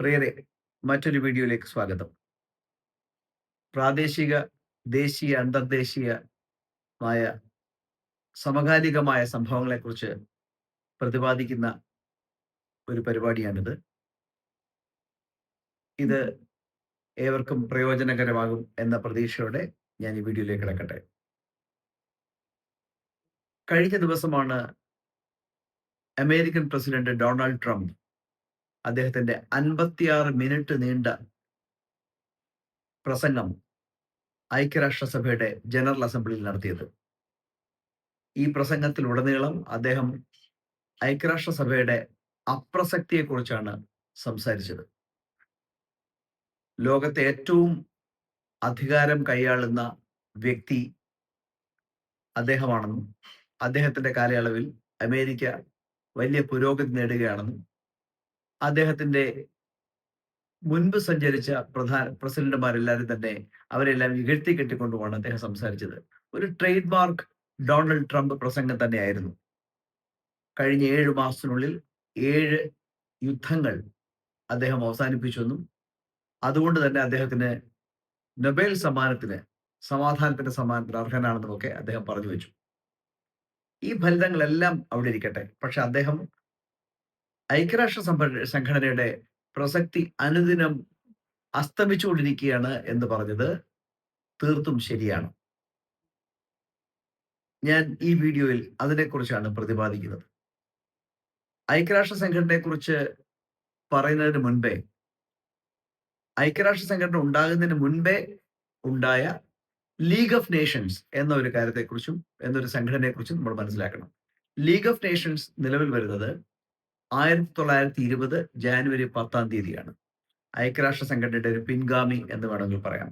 പ്രിയരെ, മറ്റൊരു വീഡിയോയിലേക്ക് സ്വാഗതം. പ്രാദേശിക, ദേശീയ, അന്തർദേശീയമായ സമകാലികമായ സംഭവങ്ങളെക്കുറിച്ച് പ്രതിപാദിക്കുന്ന ഒരു പരിപാടിയാണിത്. ഇത് ഏവർക്കും പ്രയോജനകരമാകും എന്ന പ്രതീക്ഷയോടെ ഞാൻ ഈ വീഡിയോയിലേക്ക് കിടക്കട്ടെ. കഴിഞ്ഞ ദിവസമാണ് അമേരിക്കൻ പ്രസിഡന്റ് ഡൊണാൾഡ് ട്രംപ് അദ്ദേഹത്തിന്റെ 56 മിനിറ്റ് നീണ്ട പ്രസംഗം ഐക്യരാഷ്ട്രസഭയുടെ ജനറൽ അസംബ്ലിയിൽ നടത്തിയത്. ഈ പ്രസംഗത്തിലുടനീളം അദ്ദേഹം ഐക്യരാഷ്ട്രസഭയുടെ അപ്രസക്തിയെക്കുറിച്ചാണ് സംസാരിച്ചത്. ലോകത്തെ ഏറ്റവും അധികാരം കൈയാളുന്ന വ്യക്തി അദ്ദേഹമാണെന്നും അദ്ദേഹത്തിന്റെ കാലയളവിൽ അമേരിക്ക വലിയ പുരോഗതി നേടുകയാണെന്നും അദ്ദേഹത്തിന്റെ മുൻപ് സഞ്ചരിച്ച പ്രസിഡന്റുമാരെല്ലാവരും തന്നെ അവരെല്ലാം ഇകഴ്ത്തി കെട്ടിക്കൊണ്ടുമാണ് അദ്ദേഹം സംസാരിച്ചത്. ഒരു ട്രേഡ് മാർക്ക് ഡൊണാൾഡ് ട്രംപ് പ്രസംഗം തന്നെയായിരുന്നു. കഴിഞ്ഞ 7 മാസത്തിനുള്ളിൽ 7 യുദ്ധങ്ങൾ അദ്ദേഹം അവസാനിപ്പിച്ചെന്നും അതുകൊണ്ട് തന്നെ അദ്ദേഹത്തിന് നൊബേൽ സമാധാനത്തിന്റെ സമ്മാനത്തിന് അർഹനാണെന്നും ഒക്കെ അദ്ദേഹം പറഞ്ഞു വെച്ചു. ഈ ഫലിതങ്ങളെല്ലാം അവിടെ ഇരിക്കട്ടെ. പക്ഷെ അദ്ദേഹം ഐക്യരാഷ്ട്ര സംഘടനയുടെ പ്രസക്തി അനുദിനം അസ്തമിച്ചുകൊണ്ടിരിക്കുകയാണ് എന്ന് പറഞ്ഞത് തീർത്തും ശരിയാണ്. ഞാൻ ഈ വീഡിയോയിൽ അതിനെക്കുറിച്ചാണ് പ്രതിപാദിക്കുന്നത്. ഐക്യരാഷ്ട്ര സംഘടനയെക്കുറിച്ച് പറയുന്നതിന് മുൻപേ, ഐക്യരാഷ്ട്ര സംഘടന ഉണ്ടാകുന്നതിന് മുൻപേ ഉണ്ടായ ലീഗ് ഓഫ് നേഷൻസ് എന്നൊരു കാര്യത്തെക്കുറിച്ചും എന്നൊരു സംഘടനയെക്കുറിച്ചും നമ്മൾ മനസ്സിലാക്കണം. ലീഗ് ഓഫ് നേഷൻസ് നിലവിൽ വരുന്നത് 1920 ജാനുവരി 10 ഐക്യരാഷ്ട്ര സംഘടനയുടെ ഒരു പിൻഗാമി എന്ന് വേണമെങ്കിൽ പറയാം.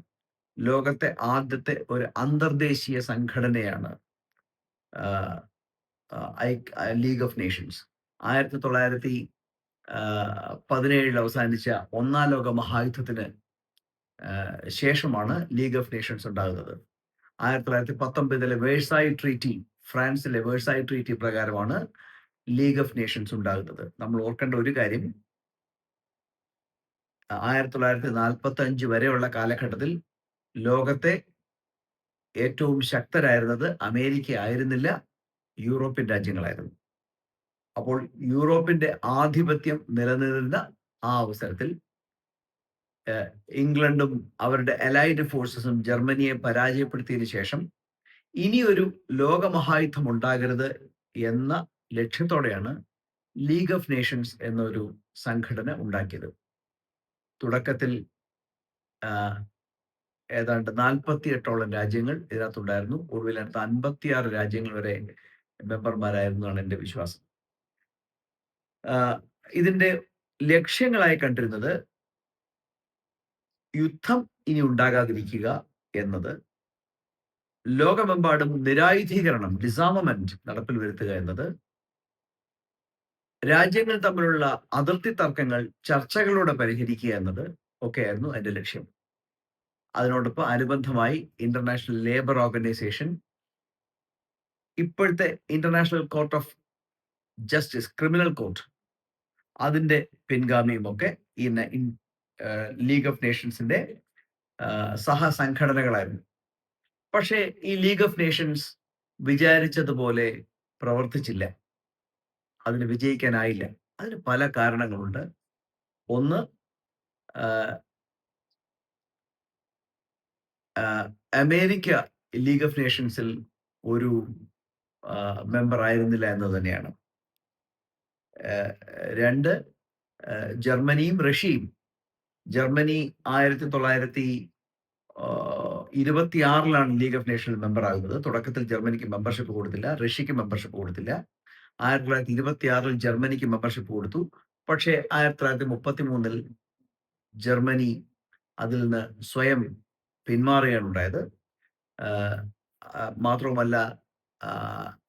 ലോകത്തെ ആദ്യത്തെ ഒരു അന്തർദേശീയ സംഘടനയാണ് ലീഗ് ഓഫ് നേഷൻസ്. 1917 അവസാനിച്ച ഒന്നാം ലോക മഹായുദ്ധത്തിന് ശേഷമാണ് ലീഗ് ഓഫ് നേഷൻസ് ഉണ്ടാകുന്നത്. 1919 വേഴ്സായി ട്രീറ്റി, ഫ്രാൻസിലെ വേഴ്സായി ട്രീറ്റി പ്രകാരമാണ് ലീഗ് ഓഫ് നേഷൻസ് ഉണ്ടാകുന്നത്. നമ്മൾ ഓർക്കേണ്ട ഒരു കാര്യം, 1945 വരെയുള്ള കാലഘട്ടത്തിൽ ലോകത്തെ ഏറ്റവും ശക്തരായിരുന്നത് അമേരിക്ക ആയിരുന്നില്ല, യൂറോപ്യൻ രാജ്യങ്ങളായിരുന്നു. അപ്പോൾ യൂറോപ്പിന്റെ ആധിപത്യം നിലനിന്നിരുന്ന ആ അവസരത്തിൽ ഇംഗ്ലണ്ടും അവരുടെ അലൈഡ് ഫോഴ്സസും ജർമ്മനിയെ പരാജയപ്പെടുത്തിയതിനു ശേഷം ഇനിയൊരു ലോകമഹായുദ്ധം ഉണ്ടാകരുത് എന്ന ലക്ഷ്യത്തോടെയാണ് ലീഗ് ഓഫ് നേഷൻസ് എന്നൊരു സംഘടന ഉണ്ടാക്കിയത്. തുടക്കത്തിൽ ഏതാണ്ട് 48ഓളം രാജ്യങ്ങൾ ഇതിനകത്തുണ്ടായിരുന്നു. ഒടുവിൽ 56 രാജ്യങ്ങൾ വരെ മെമ്പർമാരായിരുന്നാണ് എൻ്റെ വിശ്വാസം. ഇതിന്റെ ലക്ഷ്യങ്ങളായി കണ്ടിരുന്നത് യുദ്ധം ഇനി ഉണ്ടാകാതിരിക്കുക എന്നത്, ലോകമെമ്പാടും നിരായുധീകരണം, ഡിസാർമമെന്റ് നടപ്പിൽ വരുത്തുക എന്നത്, രാജ്യങ്ങൾ തമ്മിലുള്ള അതിർത്തി തർക്കങ്ങൾ ചർച്ചകളിലൂടെ പരിഹരിക്കുക എന്നത് ഒക്കെയായിരുന്നു അതിന്റെ ലക്ഷ്യം. അതിനോടൊപ്പം അനുബന്ധമായി ഇന്റർനാഷണൽ ലേബർ ഓർഗനൈസേഷൻ, ഇപ്പോഴത്തെ international court of justice, criminal court, അതിന്റെ പിൻഗാമിയും ഒക്കെ ഈ ലീഗ് ഓഫ് നേഷൻസിന്റെ സഹസംഘടനകളായിരുന്നു. പക്ഷേ ഈ ലീഗ് ഓഫ് നേഷൻസ് വിചാരിച്ചതുപോലെ പ്രവർത്തിച്ചില്ല, അതിന് വിജയിക്കാനായില്ല. അതിന് പല കാരണങ്ങളുണ്ട്. ഒന്ന്, അമേരിക്ക ലീഗ് ഓഫ് നേഷൻസിൽ ഒരു മെമ്പർ ആയിരുന്നില്ല എന്ന് തന്നെയാണ്. 2, ജർമ്മനിയും റഷ്യയും. Germany 1926 league of Nations member ആകുന്നത്. തുടക്കത്തിൽ ജർമ്മനിക്ക് മെമ്പർഷിപ്പ് കൊടുത്തില്ല, റഷ്യക്ക് മെമ്പർഷിപ്പ് കൊടുത്തില്ല. 1926 ജർമ്മനിക്ക് മെമ്പർഷിപ്പ് കൊടുത്തു. പക്ഷേ 1933 ജർമ്മനി അതിൽ നിന്ന് സ്വയം പിന്മാറുകയാണ് ഉണ്ടായത്. മാത്രവുമല്ല,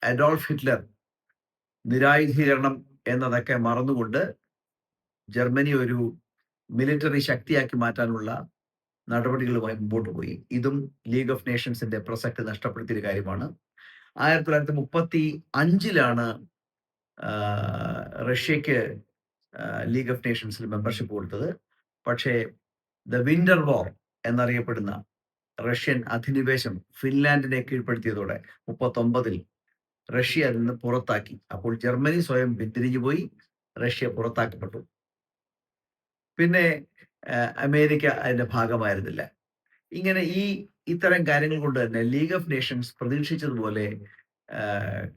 അഡോൾഫ് ഹിറ്റ്ലർ നിരായുധീകരണം എന്നതൊക്കെ മറന്നുകൊണ്ട് ജർമ്മനി ഒരു മിലിറ്ററി ശക്തിയാക്കി മാറ്റാനുള്ള നടപടികളുമായി മുമ്പോട്ട് പോയി. ഇതും ലീഗ് ഓഫ് നേഷൻസിന്റെ പ്രസക്തി നഷ്ടപ്പെടുത്തിയ കാര്യമാണ്. 1935 റഷ്യക്ക് ലീഗ് ഓഫ് നേഷൻസിൽ മെമ്പർഷിപ്പ് കൊടുത്തത്. പക്ഷേ ദ വിന്റർ വാർ എന്നറിയപ്പെടുന്ന റഷ്യൻ അധിനിവേശം ഫിൻലാൻഡിനെ കീഴ്പ്പെടുത്തിയതോടെ 39-ൽ റഷ്യ അതിൽ നിന്ന് പുറത്താക്കി. അപ്പോൾ ജർമ്മനി സ്വയം പിന്തിരിഞ്ഞുപോയി, റഷ്യ പുറത്താക്കപ്പെട്ടു. പിന്നെ അമേരിക്ക അതിന്റെ ഭാഗമായിരുന്നില്ല. ഇങ്ങനെ ഇത്തരം കാര്യങ്ങൾ കൊണ്ട് തന്നെ ലീഗ് ഓഫ് നേഷൻസ് പ്രതീക്ഷിച്ചതുപോലെ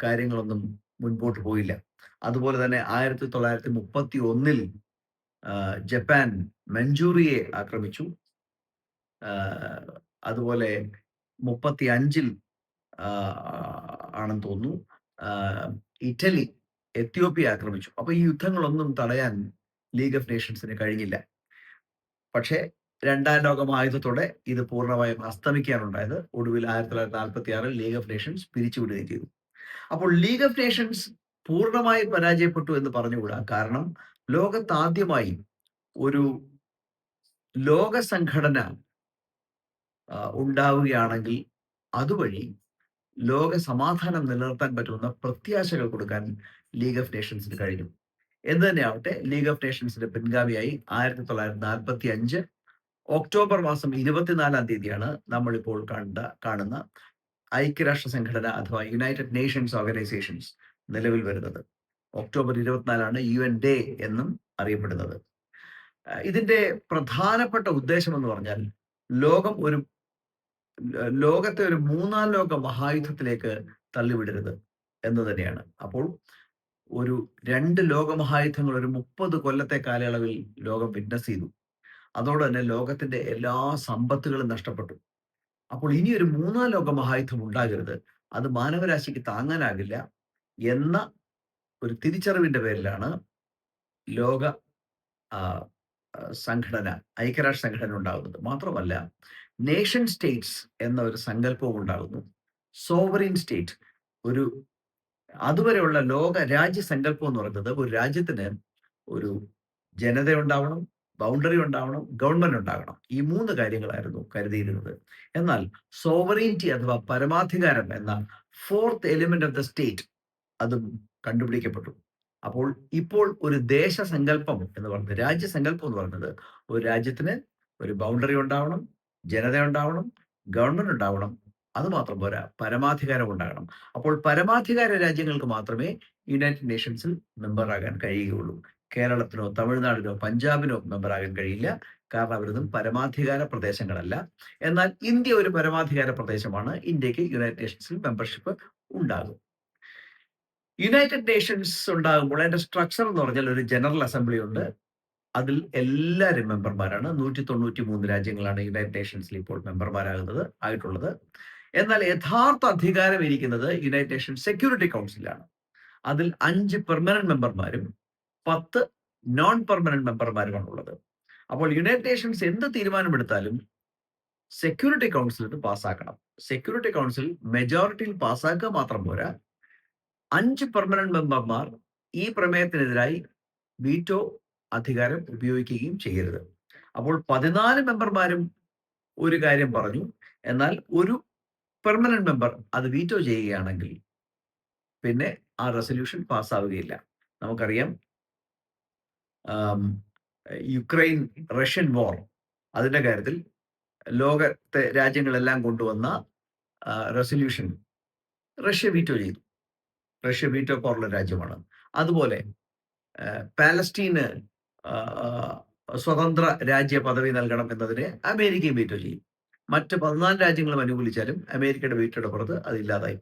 കാര്യങ്ങളൊന്നും മുൻപോട്ട് പോയില്ല. അതുപോലെ തന്നെ 1931-ൽ ജപ്പാൻ മഞ്ചൂറിയയെ ആക്രമിച്ചു. അതുപോലെ 35-ൽ ആണെന്ന് തോന്നുന്നു ഇറ്റലി എത്യോപ്യ ആക്രമിച്ചു. അപ്പൊ ഈ യുദ്ധങ്ങളൊന്നും തടയാൻ ലീഗ് ഓഫ് നേഷൻസിന് കഴിഞ്ഞില്ല. പക്ഷേ രണ്ടാം ലോക മഹായുദ്ധത്തോടെ ഇത് പൂർണ്ണമായും അസ്തമിക്കാനുണ്ടായത്. ഒടുവിൽ 1946-ൽ ലീഗ് ഓഫ് നേഷൻസ് പിരിച്ചുവിടുകയും ചെയ്തു. അപ്പോൾ ലീഗ് ഓഫ് നേഷൻസ് പൂർണ്ണമായി പരാജയപ്പെട്ടു എന്ന് പറഞ്ഞുകൂടാ. കാരണം ലോകത്താദ്യമായി ഒരു ലോക സംഘടന ഉണ്ടാവുകയാണെങ്കിൽ അതുവഴി ലോക സമാധാനം നിലനിർത്താൻ പറ്റുന്ന പ്രത്യാശകൾ കൊടുക്കാൻ ലീഗ് ഓഫ് നേഷൻസിന് കഴിഞ്ഞു. എന്ന് തന്നെയാവട്ടെ, ലീഗ് ഓഫ് നേഷൻസിന്റെ പിൻഗാമിയായി 1945 ഒക്ടോബർ മാസം 24-ാം തീയതിയാണ് നമ്മളിപ്പോൾ കാണുന്ന ഐക്യരാഷ്ട്ര സംഘടന അഥവാ യുണൈറ്റഡ് നേഷൻസ് ഓർഗനൈസേഷൻസ് നിലവിൽ വരുന്നത്. ഒക്ടോബർ 24-ാണ് UN ഡേ എന്നും അറിയപ്പെടുന്നത്. ഇതിന്റെ പ്രധാനപ്പെട്ട ഉദ്ദേശം എന്ന് പറഞ്ഞാൽ ലോകത്തെ ഒരു മൂന്നാം ലോക മഹായുദ്ധത്തിലേക്ക് തള്ളിവിടരുത് എന്ന് തന്നെയാണ്. അപ്പോൾ ഒരു 2 ലോകമഹായുദ്ധങ്ങൾ ഒരു 30 കൊല്ലത്തെ കാലയളവിൽ ലോകം വിറ്റ്നസ് ചെയ്തു. അതോടെ തന്നെ ലോകത്തിന്റെ എല്ലാ സമ്പത്തുകളും നഷ്ടപ്പെട്ടു. അപ്പോൾ ഇനി ഒരു 3-ാം ലോക മഹായുദ്ധം ഉണ്ടാകരുത്, അത് മാനവരാശിക്ക് താങ്ങാനാകില്ല എന്ന ഒരു തിരിച്ചറിവിന്റെ പേരിലാണ് ലോക സംഘടന, ഐക്യരാഷ്ട്ര സംഘടന ഉണ്ടാകുന്നത്. മാത്രമല്ല, നേഷൻ സ്റ്റേറ്റ്സ് എന്ന ഒരു സങ്കല്പവും ഉണ്ടാകുന്നു. സോവറിൻ സ്റ്റേറ്റ്, ഒരു അതുവരെയുള്ള ലോക രാജ്യ സങ്കല്പം എന്ന് പറയുന്നത് ഒരു രാജ്യത്തിന് ഒരു ജനത ഉണ്ടാവണം, ബൗണ്ടറി ഉണ്ടാവണം, ഗവൺമെന്റ് ഉണ്ടാകണം. ഈ 3 കാര്യങ്ങളായിരുന്നു കരുതിയിരുന്നത്. എന്നാൽ സോവറിനിറ്റി അഥവാ പരമാധികാരം എന്ന 4th element of the state അതും കണ്ടുപിടിക്കപ്പെട്ടു. അപ്പോൾ ഇപ്പോൾ ഒരു ദേശസങ്കല്പം എന്ന് പറയുന്നത്, രാജ്യസങ്കല്പം എന്ന് പറയുന്നത്, ഒരു രാജ്യത്തിന് ഒരു ബൗണ്ടറി ഉണ്ടാവണം, ജനത ഉണ്ടാവണം, ഗവൺമെന്റ് ഉണ്ടാവണം, അത് മാത്രം പോരാ, പരമാധികാരം ഉണ്ടാകണം. അപ്പോൾ പരമാധികാര രാജ്യങ്ങൾക്ക് മാത്രമേ യുണൈറ്റഡ് നേഷൻസിൽ മെമ്പറാകാൻ കഴിയുകയുള്ളൂ. കേരളത്തിനോ തമിഴ്നാടിനോ പഞ്ചാബിനോ മെമ്പറാകാൻ കഴിയില്ല. കാരണം അവരൊന്നും പരമാധികാര പ്രദേശങ്ങളല്ല. എന്നാൽ ഇന്ത്യ ഒരു പരമാധികാര പ്രദേശമാണ്. ഇന്ത്യക്ക് യുണൈറ്റഡ് നേഷൻസിൽ മെമ്പർഷിപ്പ് ഉണ്ടാകും. യുണൈറ്റഡ് നേഷൻസ് ഉണ്ടാകുമ്പോൾ അതിന്റെ സ്ട്രക്ചർ എന്ന് പറഞ്ഞാൽ ഒരു ജനറൽ അസംബ്ലി ഉണ്ട്. അതിൽ എല്ലാവരും മെമ്പർമാരാണ്. 193 രാജ്യങ്ങളാണ് യുണൈറ്റഡ് നേഷൻസിൽ ഇപ്പോൾ ആയിട്ടുള്ളത്. എന്നാൽ യഥാർത്ഥ അധികാരം ഇരിക്കുന്നത് യുണൈറ്റഡ് നേഷൻസ് സെക്യൂരിറ്റി കൗൺസിലാണ്. അതിൽ 5 പെർമനന്റ് മെമ്പർമാരും 10 നോൺ പെർമനന്റ് മെമ്പർമാരുമാണ് ഉള്ളത്. അപ്പോൾ യുണൈറ്റഡ് നേഷൻസ് എന്ത് തീരുമാനമെടുത്താലും സെക്യൂരിറ്റി കൗൺസിൽ ഇത് പാസ്സാക്കണം. സെക്യൂരിറ്റി കൗൺസിൽ മെജോറിറ്റിയിൽ പാസ്സാക്കുക മാത്രം പോരാ, 5 പെർമനന്റ് മെമ്പർമാർ ഈ പ്രമേയത്തിനെതിരായി വീറ്റോ അധികാരം ഉപയോഗിക്കുകയും ചെയ്യരുത്. അപ്പോൾ 14 മെമ്പർമാരും ഒരു കാര്യം പറഞ്ഞു, എന്നാൽ ഒരു പെർമനന്റ് മെമ്പർ അത് വീറ്റോ ചെയ്യുകയാണെങ്കിൽ പിന്നെ ആ റെസൊല്യൂഷൻ പാസ്സാവുകയില്ല. നമുക്കറിയാം, യുക്രൈൻ റഷ്യൻ വാർ, അതിന്റെ കാര്യത്തിൽ ലോകത്തെ രാജ്യങ്ങളെല്ലാം കൊണ്ടുവന്ന റെസൊല്യൂഷൻ റഷ്യ വീറ്റോ ചെയ്തു. റഷ്യ വീറ്റോ പവറുള്ള രാജ്യമാണ്. അതുപോലെ പാലസ്തീന് സ്വതന്ത്ര രാജ്യ പദവി നൽകണം എന്നതിനെ അമേരിക്കയും വീറ്റോ ചെയ്യും. മറ്റ് 14 രാജ്യങ്ങളും അനുകൂലിച്ചാലും അമേരിക്കയുടെ വീറ്റോയുടെ പുറത്ത് അത് ഇല്ലാതായി.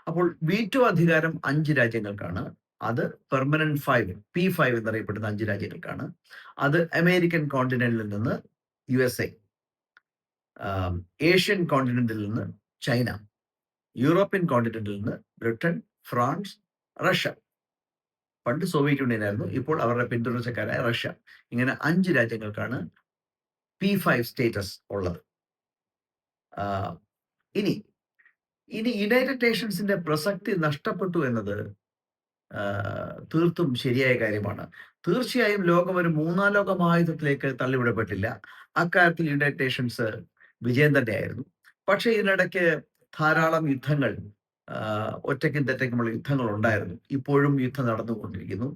അപ്പോൾ വീറ്റോ അധികാരം 5 രാജ്യങ്ങൾക്കാണ്. അത് പെർമനന്റ് 5 P5 എന്നറിയപ്പെടുന്ന 5 രാജ്യങ്ങൾക്കാണ്. അത് അമേരിക്കൻ കോണ്ടിനെന്റിൽ നിന്ന് USA, ഏഷ്യൻ കോണ്ടിനെന്റിൽ നിന്ന് ചൈന, യൂറോപ്യൻ കോണ്ടിനെന്റിൽ നിന്ന് ബ്രിട്ടൻ, ഫ്രാൻസ്, റഷ്യ. പണ്ട് സോവിയറ്റ് യൂണിയൻ ആയിരുന്നു, ഇപ്പോൾ അവരുടെ പിന്തുടർച്ചക്കാരായ റഷ്യ. ഇങ്ങനെ 5 രാജ്യങ്ങൾക്കാണ് P5 സ്റ്റേറ്റസ് ഉള്ളത്. ഇനി യുണൈറ്റഡ് നേഷൻസിന്റെ പ്രസക്തി നഷ്ടപ്പെട്ടു എന്നത് തീർത്തും ശരിയായ കാര്യമാണ്. തീർച്ചയായും ലോകം ഒരു 3-ാം ലോക മഹായുദ്ധത്തിലേക്ക് തള്ളിവിടപ്പെട്ടില്ല. അക്കാര്യത്തിൽ യുണൈറ്റഡ് നേഷൻസ് വിജയം തന്നെയായിരുന്നു. പക്ഷേ ഇതിനിടയ്ക്ക് ധാരാളം യുദ്ധങ്ങൾ, ഒറ്റയ്ക്കും തെറ്റയ്ക്കുമുള്ള യുദ്ധങ്ങൾ ഉണ്ടായിരുന്നു. ഇപ്പോഴും യുദ്ധം നടന്നുകൊണ്ടിരിക്കുന്നു.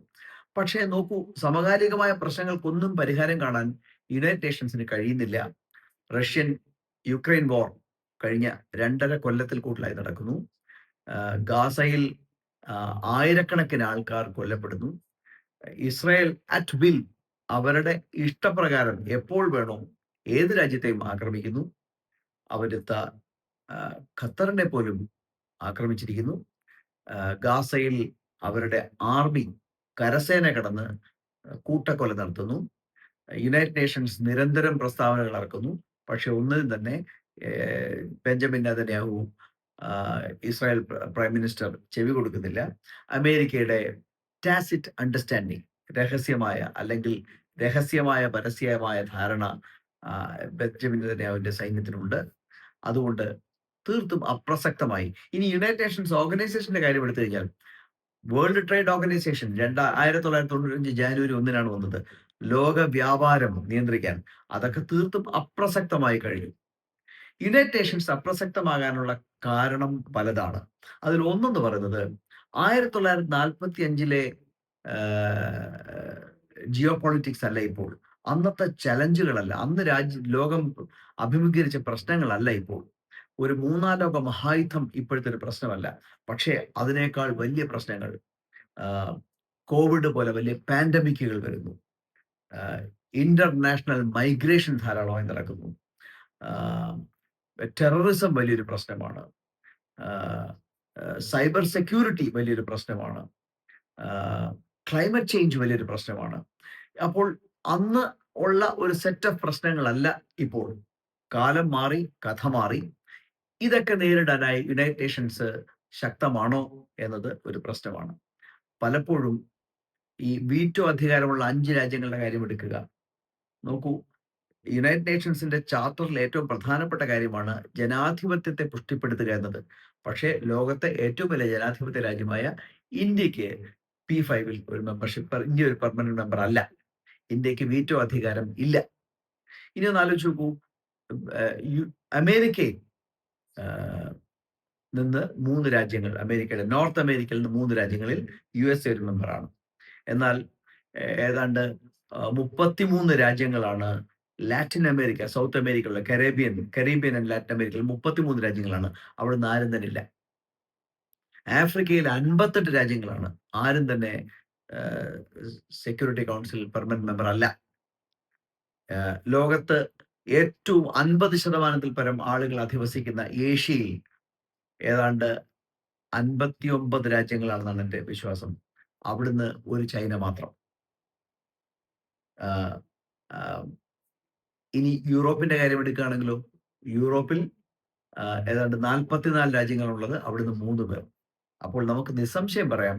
പക്ഷേ നോക്കൂ, സമകാലികമായ പ്രശ്നങ്ങൾക്കൊന്നും പരിഹാരം കാണാൻ യുണൈറ്റഡ് നേഷൻസിന് കഴിയുന്നില്ല. റഷ്യൻ യുക്രൈൻ വാർ കഴിഞ്ഞ 2.5 കൊല്ലത്തിൽ കൂടുതലായി നടക്കുന്നു. ഗാസയിൽ ആയിരക്കണക്കിന് ആൾക്കാർ കൊല്ലപ്പെടുന്നു. ഇസ്രായേൽ അറ്റ് വിൽ അവരുടെ എപ്പോൾ വേണോ ഏത് രാജ്യത്തെയും ആക്രമിക്കുന്നു. അവരിത്ത ഖത്തറിനെ പോലും ആക്രമിച്ചിരിക്കുന്നു. ഗാസയിൽ അവരുടെ ആർമി കരസേന കടന്ന് കൂട്ടക്കൊല നടത്തുന്നു. യുണൈറ്റഡ് നേഷൻസ് നിരന്തരം പ്രസ്താവനകൾ ഇറക്കുന്നു. പക്ഷെ ഒന്നിനും തന്നെ Benjamin Netanyahu Israel prime minister ചെവി കൊടുക്കുന്നില്ല. അമേരിക്കയുടെ ടാസിറ്റ് അണ്ടർസ്റ്റാൻഡിങ്, രഹസ്യമായ പരസ്യമായ ധാരണ ബെഞ്ചമിൻ നെതന്യാഹുവിന്റെ സൈന്യത്തിനുണ്ട്. അതുകൊണ്ട് തീർത്തും അപ്രസക്തമായി. ഇനി യുണൈറ്റഡ് നേഷൻസ് ഓർഗനൈസേഷന്റെ കാര്യം എടുത്തു കഴിഞ്ഞാൽ, വേൾഡ് ട്രേഡ് ഓർഗനൈസേഷൻ 1995 ജാനുവരി 1 വന്നത്. ലോക വ്യാപാരം നിയന്ത്രിക്കാൻ. അതൊക്കെ തീർത്തും അപ്രസക്തമായി കഴിഞ്ഞു. യുണൈറ്റഡ് നേഷൻസ് അപ്രസക്തമാകാനുള്ള കാരണം പലതാണ്. അതിൽ ഒന്നെന്ന് പറയുന്നത് 1945 ജിയോ പൊളിറ്റിക്സ് അല്ല ഇപ്പോൾ. അന്നത്തെ ചലഞ്ചുകളല്ല, അന്ന് ലോകം അഭിമുഖീകരിച്ച പ്രശ്നങ്ങളല്ല ഇപ്പോൾ. ഒരു മൂന്നാം ലോക മഹായുദ്ധം ഇപ്പോഴത്തെ ഒരു പ്രശ്നമല്ല. പക്ഷേ അതിനേക്കാൾ വലിയ പ്രശ്നങ്ങൾ, കോവിഡ് പോലെ വലിയ പാൻഡമിക്കുകൾ വരുന്നു. ഇന്റർനാഷണൽ മൈഗ്രേഷൻ ധാരാളമായി നടക്കുന്നു. ടെററിസം വലിയൊരു പ്രശ്നമാണ്. സൈബർ സെക്യൂരിറ്റി വലിയൊരു പ്രശ്നമാണ്. ക്ലൈമറ്റ് ചേഞ്ച് വലിയൊരു പ്രശ്നമാണ്. അപ്പോൾ അന്ന് ഉള്ള ഒരു സെറ്റ് ഓഫ് പ്രശ്നങ്ങളല്ല ഇപ്പോൾ. കാലം മാറി, കഥ മാറി. ഇതൊക്കെ നേരിടാനായി യുണൈറ്റഡ് നേഷൻസ് ശക്തമാണോ എന്നത് ഒരു പ്രശ്നമാണ്. പലപ്പോഴും ഈ വീറ്റോ അധികാരമുള്ള 5 രാജ്യങ്ങളുടെ കാര്യം എടുക്കുക. നോക്കൂ, യുണൈറ്റഡ് നേഷൻസിന്റെ ചാർട്ടറിൽ ഏറ്റവും പ്രധാനപ്പെട്ട കാര്യമാണ് ജനാധിപത്യത്തെ പുഷ്ടിപ്പെടുത്തുക എന്നത്. പക്ഷേ ലോകത്തെ ഏറ്റവും വലിയ ജനാധിപത്യ രാജ്യമായ ഇന്ത്യക്ക് P5 ഒരു ഇന്ത്യ ഒരു പെർമനന്റ് മെമ്പർ അല്ല. ഇന്ത്യക്ക് വീറ്റോ അധികാരം ഇല്ല. ഇനി ഒന്ന് ആലോചിച്ച് നോക്കൂ, അമേരിക്കയിൽ നിന്ന് 3 രാജ്യങ്ങൾ, നോർത്ത് അമേരിക്കയിൽ നിന്ന് 3 രാജ്യങ്ങളിൽ USA ഒരു മെമ്പറാണ്. എന്നാൽ ഏതാണ്ട് 33 രാജ്യങ്ങളാണ് ലാറ്റിൻ അമേരിക്ക, സൗത്ത് അമേരിക്കയിലുള്ള കരീബിയൻ ആൻഡ് ലാറ്റിൻ അമേരിക്കയിൽ 33 രാജ്യങ്ങളാണ്. അവിടുന്ന് ആരും തന്നെ ഇല്ല. ആഫ്രിക്കയിൽ 58 രാജ്യങ്ങളാണ്. ആരും തന്നെ സെക്യൂരിറ്റി കൗൺസിൽ പെർമനന്റ് മെമ്പർ അല്ല. ലോകത്ത് ഏറ്റവും 50% പരം ആളുകൾ അധിവസിക്കുന്ന ഏഷ്യയിൽ ഏതാണ്ട് 59 രാജ്യങ്ങളാണെന്നാണ് എൻ്റെ വിശ്വാസം. അവിടുന്ന് ഒരു ചൈന മാത്രം. ഇനി യൂറോപ്പിന്റെ കാര്യം എടുക്കുകയാണെങ്കിലോ, യൂറോപ്പിൽ ഏതാണ്ട് 44 രാജ്യങ്ങളുള്ളത്, അവിടുന്ന് 3 പേർ. അപ്പോൾ നമുക്ക് നിസ്സംശയം പറയാം,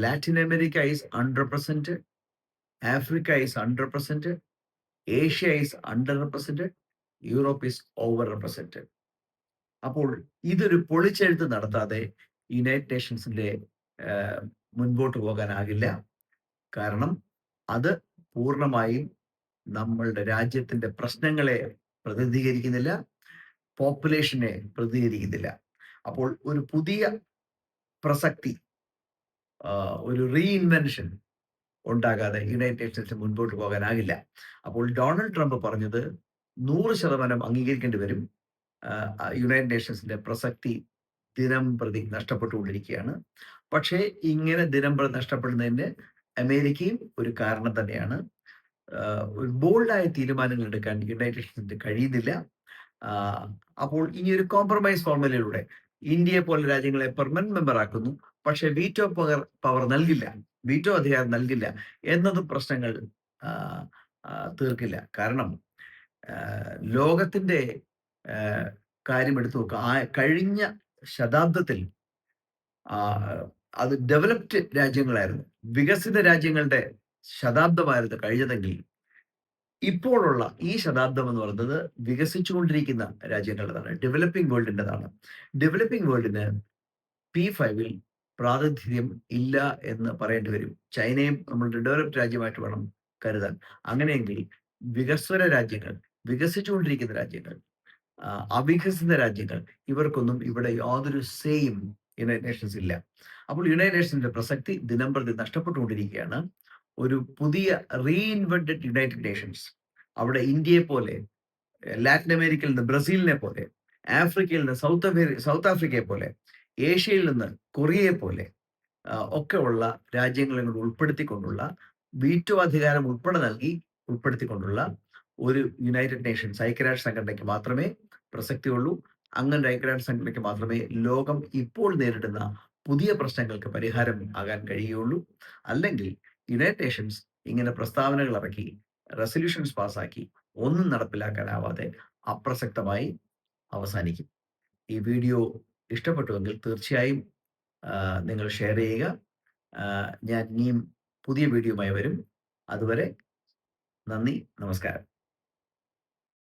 Latin America is under represented, Africa is under represented, Asia is under represented, Europe is over represented. അപ്പോൾ ഇതൊരു പൊളിച്ചെഴുത്ത് നടത്താതെ യുണൈറ്റഡ് നേഷൻസിന്റെ മുൻപോട്ട് പോകാനാകില്ല. കാരണം അത് പൂർണ്ണമായും നമ്മളുടെ രാജ്യത്തിന്റെ പ്രശ്നങ്ങളെ പ്രതിനിധീകരിക്കുന്നില്ല, പോപ്പുലേഷനെ പ്രതിനിധീകരിക്കുന്നില്ല. അപ്പോൾ ഒരു പുതിയ പ്രസക്തി, ഒരു റീഇൻവെൻഷൻ ഉണ്ടാകാതെ യുണൈറ്റഡ് നേഷൻസ് മുൻപോട്ട് പോകാനാകില്ല. അപ്പോൾ ഡൊണാൾഡ് ട്രംപ് പറഞ്ഞത് 100% അംഗീകരിക്കേണ്ടി വരും. യുണൈറ്റഡ് നേഷൻസിന്റെ പ്രസക്തി ദിനം പ്രതി നഷ്ടപ്പെട്ടുകൊണ്ടിരിക്കുകയാണ്. പക്ഷേ ഇങ്ങനെ ദിനം പ്രതി നഷ്ടപ്പെടുന്നതിന് അമേരിക്കയും ഒരു കാരണം തന്നെയാണ്. ഒരു ബോൾഡായ തീരുമാനങ്ങൾ എടുക്കാൻ യുണൈറ്റഡ് നേഷൻസിന് കഴിയുന്നില്ല. അപ്പോൾ ഇനി ഒരു കോംപ്രമൈസ് ഫോർമുലയിലൂടെ ഇന്ത്യയെ പോലെ രാജ്യങ്ങളെ പെർമനന്റ് മെമ്പർ ആക്കുന്നു, പക്ഷെ വീറ്റോ പവർ നൽകില്ല, വീറ്റോ അധികാരം നൽകില്ല എന്നതും പ്രശ്നങ്ങൾ തീർക്കില്ല. കാരണം ലോകത്തിന്റെ കാര്യം എടുത്തു നോക്കുക, കഴിഞ്ഞ ശതാബ്ദത്തിൽ അത് ഡെവലപ്ഡ് രാജ്യങ്ങളായിരുന്നു, വികസിത രാജ്യങ്ങളുടെ ശതാബ്ദമായിരുന്നു കഴിഞ്ഞതെങ്കിൽ ഇപ്പോഴുള്ള ഈ ശതാബ്ദം എന്ന് പറയുന്നത് വികസിച്ചുകൊണ്ടിരിക്കുന്ന രാജ്യങ്ങളുടേതാണ്, ഡെവലപ്പിംഗ് വേൾഡിൻ്റെതാണ്. ഡെവലപ്പിംഗ് വേൾഡിന് P5 പ്രാതിനിധ്യം ഇല്ല എന്ന് പറയേണ്ടി വരും. ചൈനയും നമ്മളുടെ ഡെവലപ്ഡ് രാജ്യമായിട്ട് വേണം കരുതാൻ. അങ്ങനെയെങ്കിൽ വികസ്വര രാജ്യങ്ങൾ, വികസിച്ചുകൊണ്ടിരിക്കുന്ന രാജ്യങ്ങൾ, അവികസിത രാജ്യങ്ങൾ, ഇവർക്കൊന്നും ഇവിടെ യാതൊരു സേയും യുണൈറ്റഡ് നേഷൻസ് ഇല്ല. അപ്പോൾ യുണൈറ്റഡ് നേഷൻസിന്റെ പ്രസക്തി ദിനംപ്രതി നഷ്ടപ്പെട്ടുകൊണ്ടിരിക്കുകയാണ്. ഒരു പുതിയ റീഇൻവെന്റഡ് യുണൈറ്റഡ് നേഷൻസ് അവിടെ ഇന്ത്യയെ പോലെ, ലാറ്റിൻ അമേരിക്കയിൽ നിന്ന് ബ്രസീലിനെ പോലെ, ആഫ്രിക്കയിൽ നിന്ന് സൗത്ത് ആഫ്രിക്കയെ പോലെ, ഏഷ്യയിൽ നിന്ന് കൊറിയയെ പോലെ ഒക്കെ ഉള്ള രാജ്യങ്ങളെ കൂടി ഉൾപ്പെടുത്തിക്കൊണ്ടുള്ള വീറ്റോ അധികാരം ഉൾപ്പെടെ നൽകി ഉൾപ്പെടുത്തിക്കൊണ്ടുള്ള ഒരു യുണൈറ്റഡ് നേഷൻസ് ഐക്യരാഷ്ട്ര സംഘടനയ്ക്ക് മാത്രമേ പ്രസക്തിയുള്ളൂ. അങ്ങനെ ഐക്യരാഷ്ട്ര സംഘടനയ്ക്ക് മാത്രമേ ലോകം ഇപ്പോൾ നേരിടുന്ന പുതിയ പ്രശ്നങ്ങൾക്ക് പരിഹാരം ആകാൻ കഴിയുകയുള്ളൂ. അല്ലെങ്കിൽ യുണൈറ്റഡ് നേഷൻസ് ഇങ്ങനെ പ്രസ്താവനകൾ ഇറക്കി, റെസല്യൂഷൻസ് പാസാക്കി ഒന്നും നടപ്പിലാക്കാനാവാതെ അപ്രസക്തമായി അവസാനിക്കും. ഈ വീഡിയോ ഇഷ്ടപ്പെട്ടുവെങ്കിൽ തീർച്ചയായും നിങ്ങൾ ഷെയർ ചെയ്യുക. ഞാൻ ഇനിയും പുതിയ വീഡിയോയുമായി വരും. അതുവരെ നന്ദി, നമസ്കാരം.